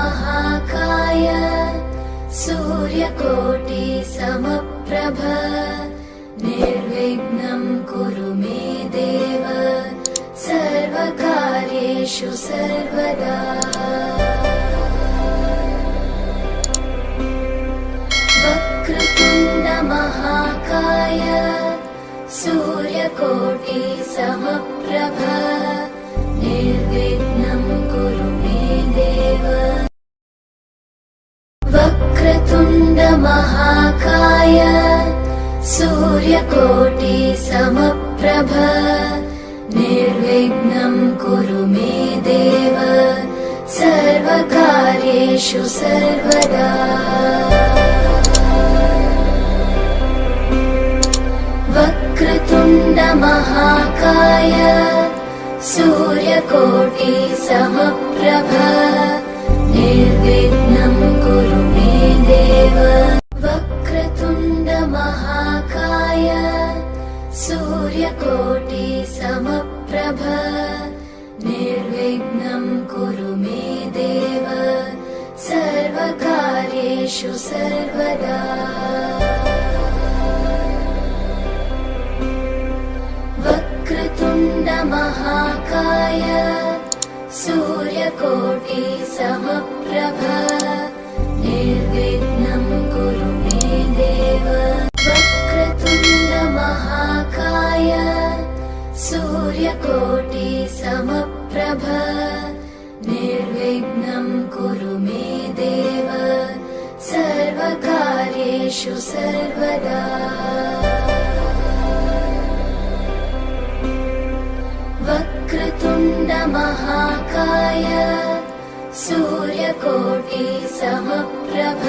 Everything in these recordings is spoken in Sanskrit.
महाकाय सूर्यकोटि समप्रभ निर्विघ्नं कुरु मे देव सर्वकार्येषु सर्वदा। वक्रतुण्ड महाकाय सूर्यकोटि समप्रभ निर्विघ्नं कुरु मे देव। वक्रतुण्ड महाकाय सूर्यकोटि समप्रभ निर्विघ्नं कुरु मे देव सर्वकार्येषु सर्वदा। वक्रतुण्ड महाकाय सूर्यकोटि समप्रभ निर्विघ्नं कुरु मे देव। वक्रतुण्ड महाकाय सूर्यकोटि समप्रभ निर्विघ्नं कुरु मे देव सर्वकार्येषु सर्वदा। वक्रतुण्ड महाकाय सूर्यकोटि समप्रभ निर्विघ्नं कुरु मे देव। वक्रतुण्ड महाकाय सूर्यकोटि समप्रभ निर्विघ्नं कुरु मे देव सर्वकार्येषु सर्वदा। वक्रतुण्ड महाकाय सूर्यकोटि समप्रभ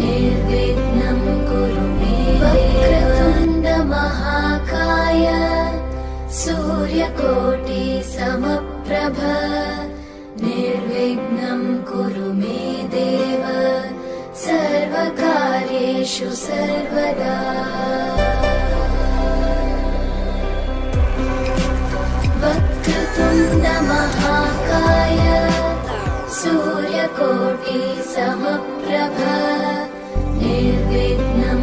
निर्विघ्नं कुरु मे देव। वक्रतुण्ड महाकाय सूर्यकोटि समप्रभ निर्विघ्नं कुरु मे देव सर्वकार्येषु सर्वदा। वक्रतुण्ड महाकाय सूर्यकोटि समप्रभ